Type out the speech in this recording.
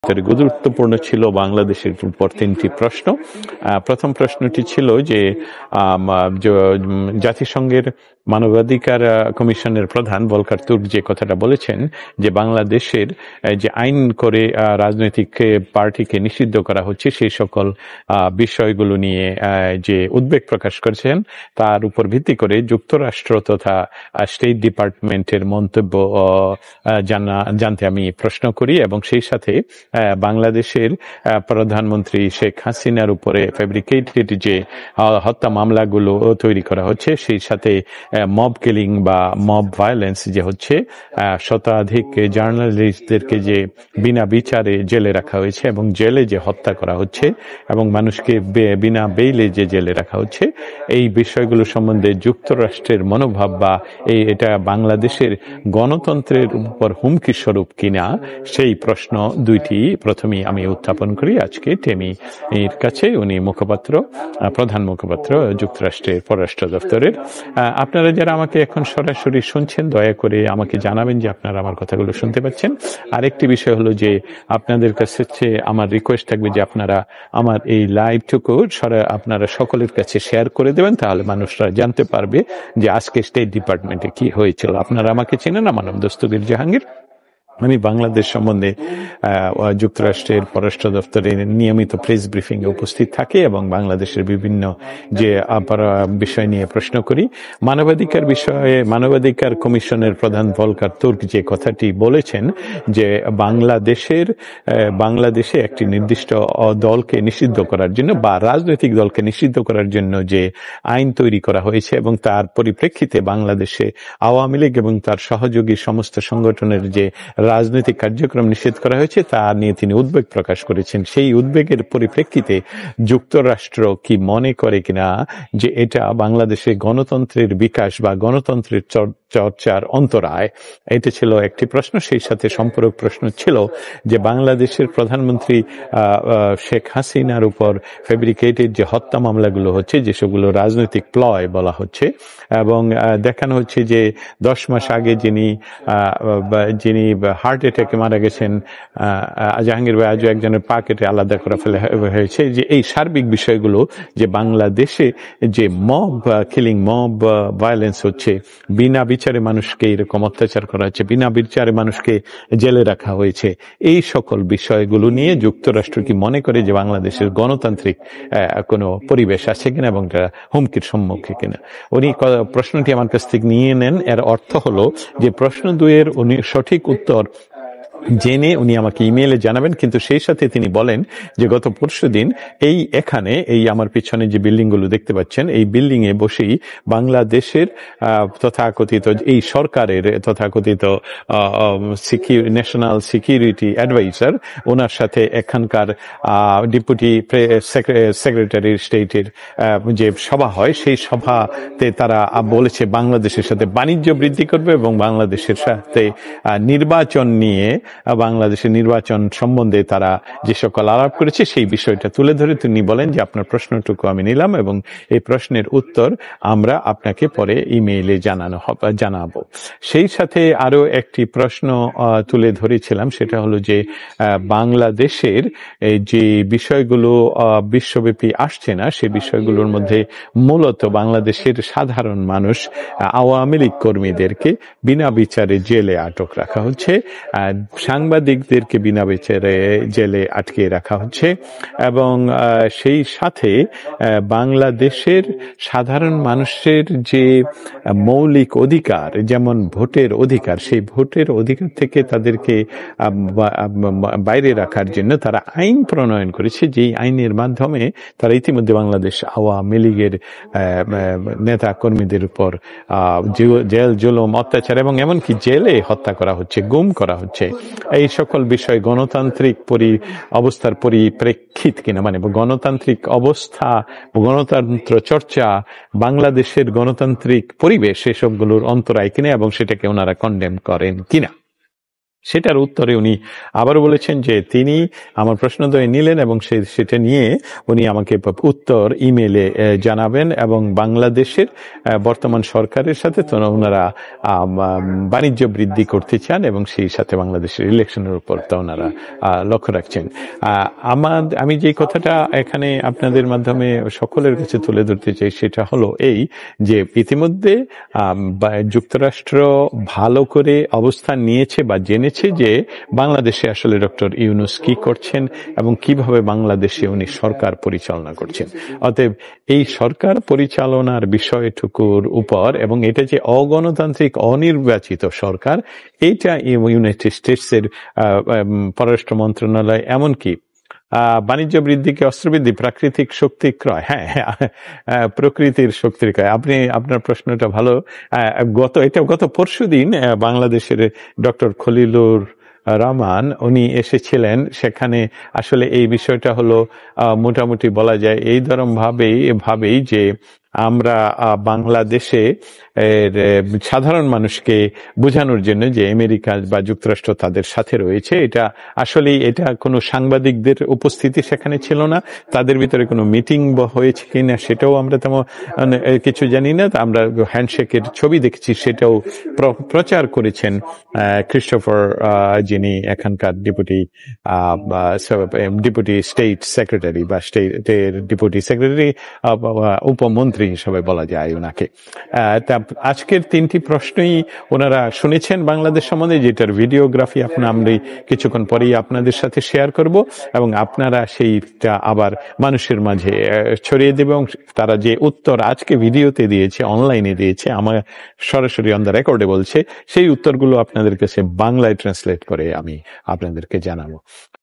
গুরুত্বপূর্ণ ছিল বাংলাদেশের উপর তিনটি প্রশ্ন। প্রথম প্রশ্নটি ছিল যে জাতিসংঘের মানবাধিকার কমিশনের প্রধান ভলকার তুর্ক যে কথাটা বলেছেন যে বাংলাদেশের যে আইন করে রাজনৈতিক পার্টিকে নিষিদ্ধ করা হচ্ছে সেই সকল বিষয়গুলো নিয়ে যে উদ্বেগ প্রকাশ করেছেন তার উপর ভিত্তি করে যুক্তরাষ্ট্র তথা স্টেট ডিপার্টমেন্টের মন্তব্য জানতে আমি প্রশ্ন করি এবং সেই সাথে বাংলাদেশের প্রধানমন্ত্রী শেখ হাসিনার উপরে ফেব্রিকেটেড যে হত্যা মামলাগুলো তৈরি করা হচ্ছে সেই সাথে মব কিলিং বা মব ভায়োলেন্স যে হচ্ছে শতাধিক জার্নালিস্টদেরকে যে বিনা বিচারে জেলে রাখা হয়েছে এবং জেলে যে হত্যা করা হচ্ছে এবং মানুষকে বিনা বেইলে যে জেলে রাখা হচ্ছে এই বিষয়গুলো সম্বন্ধে যুক্তরাষ্ট্রের মনোভাব বা এটা বাংলাদেশের গণতন্ত্রের উপর হুমকি স্বরূপ কিনা সেই প্রশ্ন দুইটি প্রথমেই আমি উত্থাপন করি আজকে টেমি এর কাছে। উনি মুখপাত্র, প্রধান মুখপাত্র যুক্তরাষ্ট্রের পররাষ্ট্র দপ্তরের। আপনারা যারা আমাকে এখন সরাসরি শুনছেন দয়া করে আমাকে জানাবেন যে আপনারা আমার কথাগুলো শুনতে পাচ্ছেন। আরেকটি বিষয় হলো যে আপনাদের কাছে আমার রিকোয়েস্ট থাকবে যে আপনারা আমার এই লাইভটুকু আপনারা সকলের কাছে শেয়ার করে দেবেন, তাহলে মানুষরা জানতে পারবে যে আজকে স্টেট ডিপার্টমেন্টে কি হয়েছিল। আপনারা আমাকে চেনেন, আমার নাম দস্তগীর জাহাঙ্গীর। আমি বাংলাদেশ সম্বন্ধে যুক্তরাষ্ট্রের পররাষ্ট্র দপ্তরের নিয়মিত প্রেস ব্রিফিং এ উপস্থিত থাকি এবং বাংলাদেশের বিভিন্ন যে বিষয় নিয়ে প্রশ্ন করি। মানবাধিকার বিষয়ে মানবাধিকার কমিশনের প্রধান ভলকার তুর্ক যে কথাটি বলেছেন যে বাংলাদেশে একটি নির্দিষ্ট দলকে নিষিদ্ধ করার জন্য বা রাজনৈতিক দলকে নিষিদ্ধ করার জন্য যে আইন তৈরি করা হয়েছে এবং তার পরিপ্রেক্ষিতে বাংলাদেশে আওয়ামী লীগ এবং তার সহযোগী সমস্ত সংগঠনের যে রাজনৈতিক কার্যক্রম নিষেধ করা হয়েছে তা নিয়ে তিনি উদ্বেগ প্রকাশ করেছেন। সেই উদ্বেগের পরিপ্রেক্ষিতে যুক্তরাষ্ট্র কি মনে করে কিনা যে এটা বাংলাদেশে গণতন্ত্রের বিকাশ বা গণতন্ত্রের চর্চার অন্তরায়, এটা ছিল একটি প্রশ্ন। সেই সাথে সম্পূরক প্রশ্ন ছিল যে বাংলাদেশের প্রধানমন্ত্রী শেখ হাসিনার উপর ফেব্রিকেটেড যে হত্যা মামলাগুলো হচ্ছে, যেসবগুলো রাজনৈতিক প্লয় বলা হচ্ছে এবং দেখানো হচ্ছে যে 10 মাস আগে যিনি হার্ট অ্যাটাকে মারা গেছেন জাহাঙ্গীর ভাই, আজও একজনের পা কেটে আলাদা করে ফেলা হয়েছে, যে এই সার্বিক বিষয়গুলো যে বাংলাদেশে যে মব কিলিং মব ভায়োলেন্স হচ্ছে, বিনা বিচারে মানুষকে এরকম অত্যাচার করা হচ্ছে, বিনা বিচারে মানুষকে জেলে রাখা হয়েছে, এই সকল বিষয়গুলো নিয়ে যুক্তরাষ্ট্র কি মনে করে যে বাংলাদেশের গণতান্ত্রিক কোনো পরিবেশ আছে কিনা এবং হুমকির সম্মুখে কিনা। উনি প্রশ্নটি আমার কাছ থেকে নিয়ে নেন। এর অর্থ হলো যে প্রশ্ন দুয়ের উনি সঠিক উত্তর জেনে উনি আমাকে ইমেইলে জানাবেন, কিন্তু সেই সাথে তিনি বলেন যে গত পরশুদিন এই আমার পিছনে যে বিল্ডিং গুলো দেখতে পাচ্ছেন এই বিল্ডিং এ বসেই বাংলাদেশের তথাকথিত এই সরকারের তথাকথিত ন্যাশনাল সিকিউরিটি অ্যাডভাইজার, ওনার সাথে এখানকার ডেপুটি সেক্রেটারি স্টেটের যে সভা হয় সেই সভাতে তারা বলেছে বাংলাদেশের সাথে বাণিজ্য বৃদ্ধি করবে এবং বাংলাদেশের সাথে নির্বাচন নিয়ে বাংলাদেশের নির্বাচন সম্বন্ধে তারা যে সকল আলাপ করেছে সেই বিষয়টা তুলে ধরে তিনি বলেন যে আপনার প্রশ্নটুকু আমি নিলাম এবং এই প্রশ্নের উত্তর আমরা আপনাকে পরে ইমেইলে জানাবো। সেই সাথে আরো একটি প্রশ্ন তুলে ধরেছিলাম, সেটা হলো যে বাংলাদেশের যে বিষয়গুলো বিশ্বব্যাপী আসছে না সেই বিষয়গুলোর মধ্যে মূলত বাংলাদেশের সাধারণ মানুষ, আওয়ামী লীগ কর্মীদেরকে বিনা বিচারে জেলে আটক রাখা হচ্ছে, সাংবাদিকদেরকে বিনা বিচারে জেলে আটকে রাখা হচ্ছে এবং সেই সাথে বাংলাদেশের সাধারণ মানুষের যে মৌলিক অধিকার যেমন ভোটের অধিকার, সেই ভোটের অধিকার থেকে তাদেরকে বাইরে রাখার জন্য তারা আইন প্রণয়ন করেছে, যেই আইনের মাধ্যমে তারা ইতিমধ্যে বাংলাদেশ আওয়ামী লীগের নেতা কর্মীদের উপর জেল জুলুম অত্যাচার এবং এমনকি জেলে হত্যা করা হচ্ছে, গুম করা হচ্ছে। এই সকল বিষয় গণতান্ত্রিক অবস্থার পরিপ্রেক্ষিত কিনা, মানে গণতান্ত্রিক অবস্থা, গণতন্ত্র চর্চা, বাংলাদেশের গণতান্ত্রিক পরিবেশ এসবগুলোর অন্তরায় কিনা এবং সেটাকে ওনারা কন্ডেম করেন কিনা। সেটার উত্তরে উনি আবারও বলেছেন যে তিনি আমার প্রশ্নোদয় নিলেন এবং সেটা নিয়ে উনি আমাকে উত্তর ইমেইলে জানাবেন, এবং বাংলাদেশের বর্তমান সরকারের সাথে তো ওনারা বাণিজ্য বৃদ্ধি করতে চান এবং সেই সাথে বাংলাদেশের ইলেকশনের উপর তো ওনারা লক্ষ্য রাখছেন। আমি যে কথাটা এখানে আপনাদের মাধ্যমে সকলের কাছে তুলে ধরতে চাই সেটা হলো এই যে ইতিমধ্যে যুক্তরাষ্ট্র ভালো করে অবস্থান নিয়েছে বা জেনেছে যে বাংলাদেশে আসলে ডক্টর ইউনূস কি করছেন এবং কিভাবে বাংলাদেশে উনি সরকার পরিচালনা করছেন। অতএব এই সরকার পরিচালনার বিষয়টুকুর উপর, এবং এটা যে অগণতান্ত্রিক অনির্বাচিত সরকার, এইটা ইউনাইটেড স্টেটসের পররাষ্ট্র মন্ত্রণালয় এমনকি বাণিজ্য বৃদ্ধিকে অস্ত্রবৃদ্ধি, প্রাকৃতিক শক্তি ক্রয়, হ্যাঁ প্রকৃতির শক্তির ক্রয়। আপনার প্রশ্নটা ভালো। গত পরশুদিন বাংলাদেশের ডক্টর খলিলুর রহমান উনি এসেছিলেন, সেখানে আসলে এই বিষয়টা হলো মোটামুটি বলা যায় এই ধরম ভাবেই যে আমরা বাংলাদেশে সাধারণ মানুষকে বোঝানোর জন্য যে আমেরিকা বা যুক্তরাষ্ট্র তাদের সাথে রয়েছে, এটা কোনো সাংবাদিকদের উপস্থিতি সেখানে ছিল না, তাদের ভিতরে কোনো মিটিং হয়েছে কিনা সেটাও আমরা তেমন কিছু জানি না। আমরা হ্যান্ডশেকের ছবি দেখেছি, সেটাও প্রচার করেছেন ক্রিস্টোফার, যিনি এখানকার ডেপুটি স্টেট সেক্রেটারি বা স্টেটের ডেপুটি সেক্রেটারি, উপমন্ত্রী হিসেবে বলা যায় ওনাকে। আজকের 3টি প্রশ্নই ওনারা শুনেছেন বাংলাদেশ সম্বন্ধে, যেটার ভিডিওগ্রাফি আমরা কিছুক্ষণ পরেই আপনাদের সাথে শেয়ার করব, এবং আপনারা সেইটা আবার মানুষের মাঝে ছড়িয়ে দেবে। এবং তারা যে উত্তর আজকে ভিডিওতে দিয়েছে, অনলাইনে দিয়েছে, আমার সরাসরি অন দ্য রেকর্ডে বলছে, সেই উত্তরগুলো আপনাদের কাছে বাংলায় ট্রান্সলেট করে আমি আপনাদেরকে জানাবো।